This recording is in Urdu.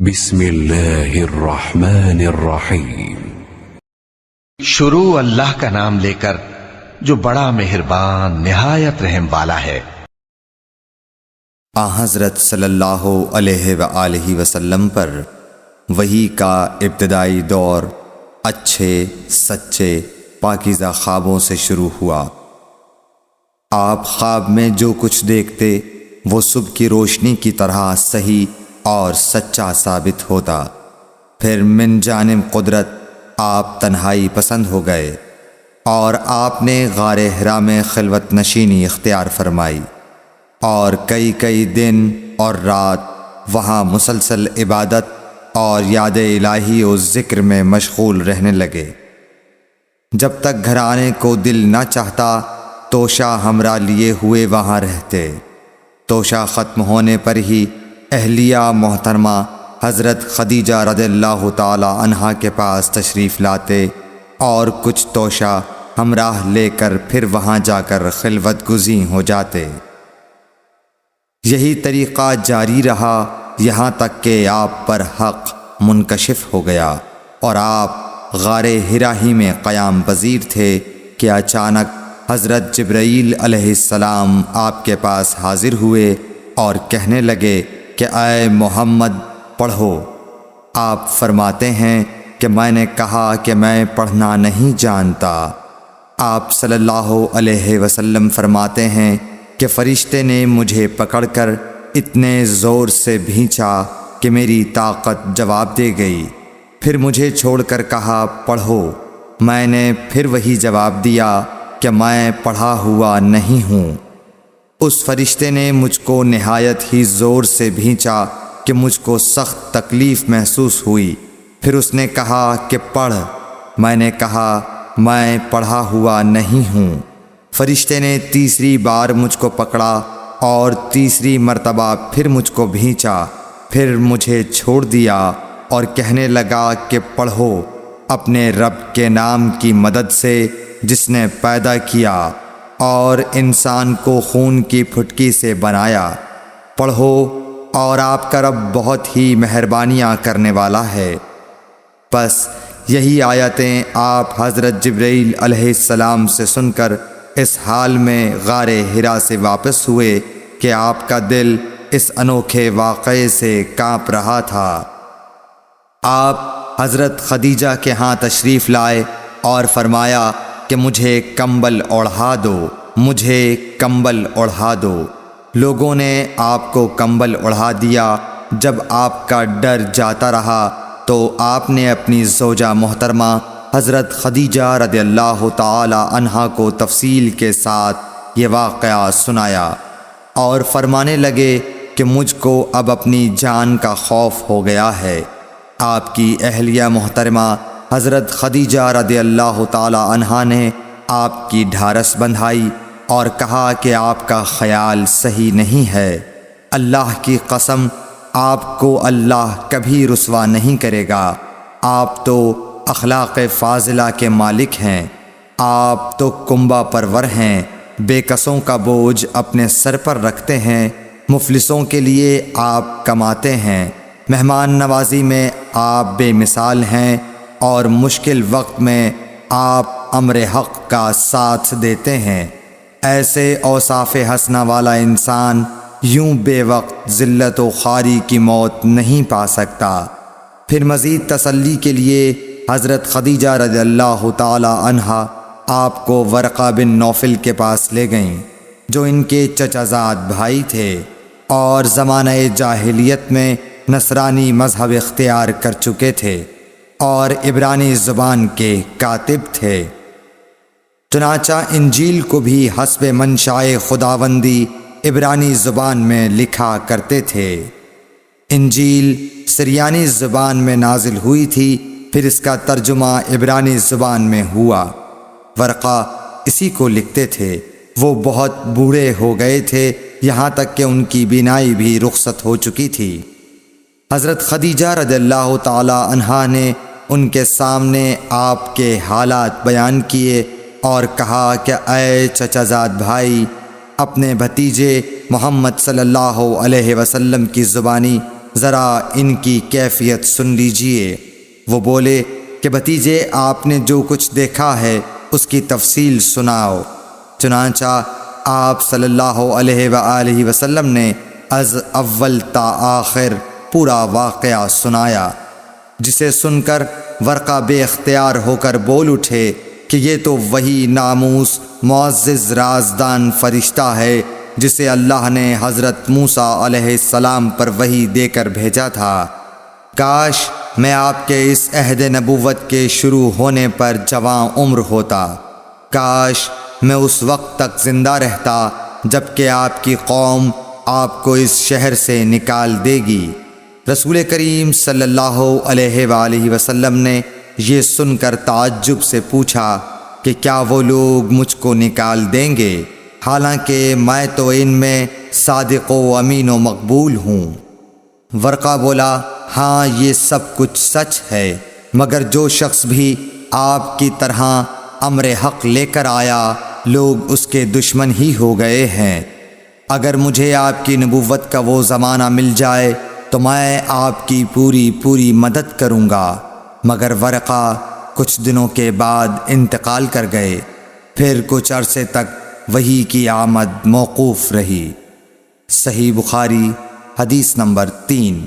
بسم اللہ الرحمن الرحیم۔ شروع اللہ کا نام لے کر جو بڑا مہربان نہایت رحم والا ہے۔ حضرت صلی اللہ علیہ وآلہ وسلم پر وحی کا ابتدائی دور اچھے سچے پاکیزہ خوابوں سے شروع ہوا۔ آپ خواب میں جو کچھ دیکھتے وہ صبح کی روشنی کی طرح صحیح اور سچا ثابت ہوتا۔ پھر من جانب قدرت آپ تنہائی پسند ہو گئے اور آپ نے غار حرا میں خلوت نشینی اختیار فرمائی اور کئی دن اور رات وہاں مسلسل عبادت اور یاد الہی و ذکر میں مشغول رہنے لگے۔ جب تک گھر آنے کو دل نہ چاہتا توشہ ہمراہ لیے ہوئے وہاں رہتے۔ توشہ ختم ہونے پر ہی اہلیہ محترمہ حضرت خدیجہ رضی اللہ تعالی عنہا کے پاس تشریف لاتے اور کچھ توشہ ہمراہ لے کر پھر وہاں جا کر خلوت گزین ہو جاتے۔ یہی طریقہ جاری رہا یہاں تک کہ آپ پر حق منکشف ہو گیا اور آپ غار حرا ہی میں قیام پذیر تھے کہ اچانک حضرت جبرائیل علیہ السلام آپ کے پاس حاضر ہوئے اور کہنے لگے کہ اے محمد پڑھو۔ آپ فرماتے ہیں کہ میں نے کہا کہ میں پڑھنا نہیں جانتا۔ آپ صلی اللہ علیہ وسلم فرماتے ہیں کہ فرشتے نے مجھے پکڑ کر اتنے زور سے بھینچا کہ میری طاقت جواب دے گئی۔ پھر مجھے چھوڑ کر کہا پڑھو۔ میں نے پھر وہی جواب دیا کہ میں پڑھا ہوا نہیں ہوں۔ اس فرشتے نے مجھ کو نہایت ہی زور سے بھینچا کہ مجھ کو سخت تکلیف محسوس ہوئی۔ پھر اس نے کہا کہ پڑھ۔ میں نے کہا میں پڑھا ہوا نہیں ہوں۔ فرشتے نے تیسری بار مجھ کو پکڑا اور تیسری مرتبہ پھر مجھ کو بھینچا۔ پھر مجھے چھوڑ دیا اور کہنے لگا کہ پڑھو اپنے رب کے نام کی مدد سے جس نے پیدا کیا اور انسان کو خون کی پھٹکی سے بنایا۔ پڑھو اور آپ کا رب بہت ہی مہربانیاں کرنے والا ہے۔ بس یہی آیتیں آپ حضرت جبرائیل علیہ السلام سے سن کر اس حال میں غار حرا سے واپس ہوئے کہ آپ کا دل اس انوکھے واقعے سے کانپ رہا تھا۔ آپ حضرت خدیجہ کے ہاں تشریف لائے اور فرمایا کہ مجھے کمبل اوڑھا دو، مجھے کمبل اوڑھا دو۔ لوگوں نے آپ کو کمبل اوڑھا دیا۔ جب آپ کا ڈر جاتا رہا تو آپ نے اپنی زوجہ محترمہ حضرت خدیجہ رضی اللہ تعالی عنہا کو تفصیل کے ساتھ یہ واقعہ سنایا اور فرمانے لگے کہ مجھ کو اب اپنی جان کا خوف ہو گیا ہے۔ آپ کی اہلیہ محترمہ حضرت خدیجہ رضی اللہ تعالی عنہا نے آپ کی ڈھارس بندھائی اور کہا کہ آپ کا خیال صحیح نہیں ہے۔ اللہ کی قسم آپ کو اللہ کبھی رسوا نہیں کرے گا۔ آپ تو اخلاق فاضلہ کے مالک ہیں۔ آپ تو کنبہ پرور ہیں، بے کسوں کا بوجھ اپنے سر پر رکھتے ہیں، مفلسوں کے لیے آپ کماتے ہیں، مہمان نوازی میں آپ بے مثال ہیں اور مشکل وقت میں آپ امر حق کا ساتھ دیتے ہیں۔ ایسے اوصاف حسنہ والا انسان یوں بے وقت ذلت و خواری کی موت نہیں پا سکتا۔ پھر مزید تسلی کے لیے حضرت خدیجہ رضی اللہ تعالی عنہا آپ کو ورقہ بن نوفل کے پاس لے گئیں جو ان کے چچا زاد بھائی تھے اور زمانہ جاہلیت میں نصرانی مذہب اختیار کر چکے تھے اور عبرانی زبان کے کاتب تھے۔ چنانچہ انجیل کو بھی حسب منشائے خداوندی عبرانی زبان میں لکھا کرتے تھے۔ انجیل سریانی زبان میں نازل ہوئی تھی، پھر اس کا ترجمہ عبرانی زبان میں ہوا۔ ورقہ اسی کو لکھتے تھے۔ وہ بہت بوڑھے ہو گئے تھے، یہاں تک کہ ان کی بینائی بھی رخصت ہو چکی تھی۔ حضرت خدیجہ رضی اللہ تعالی عنہا نے ان کے سامنے آپ کے حالات بیان کیے اور کہا کہ اے چچا زاد بھائی، اپنے بھتیجے محمد صلی اللہ علیہ وسلم کی زبانی ذرا ان کی کیفیت سن لیجئے۔ وہ بولے کہ بھتیجے آپ نے جو کچھ دیکھا ہے اس کی تفصیل سناؤ۔ چنانچہ آپ صلی اللہ علیہ وآلہ وسلم نے از اول تا آخر پورا واقعہ سنایا، جسے سن کر ورقہ بے اختیار ہو کر بول اٹھے کہ یہ تو وہی ناموس معزز رازدان فرشتہ ہے جسے اللہ نے حضرت موسیٰ علیہ السلام پر وحی دے کر بھیجا تھا۔ کاش میں آپ کے اس عہد نبوت کے شروع ہونے پر جوان عمر ہوتا، کاش میں اس وقت تک زندہ رہتا جب کہ آپ کی قوم آپ کو اس شہر سے نکال دے گی۔ رسول کریم صلی اللہ علیہ وآلہ وسلم نے یہ سن کر تعجب سے پوچھا کہ کیا وہ لوگ مجھ کو نکال دیں گے، حالانکہ میں تو ان میں صادق و امین و مقبول ہوں۔ ورقہ بولا ہاں یہ سب کچھ سچ ہے، مگر جو شخص بھی آپ کی طرح امر حق لے کر آیا لوگ اس کے دشمن ہی ہو گئے ہیں۔ اگر مجھے آپ کی نبوت کا وہ زمانہ مل جائے تو میں آپ کی پوری مدد کروں گا، مگر ورقہ کچھ دنوں کے بعد انتقال کر گئے، پھر کچھ عرصے تک وحی کی آمد موقوف رہی۔ صحیح بخاری حدیث نمبر 3۔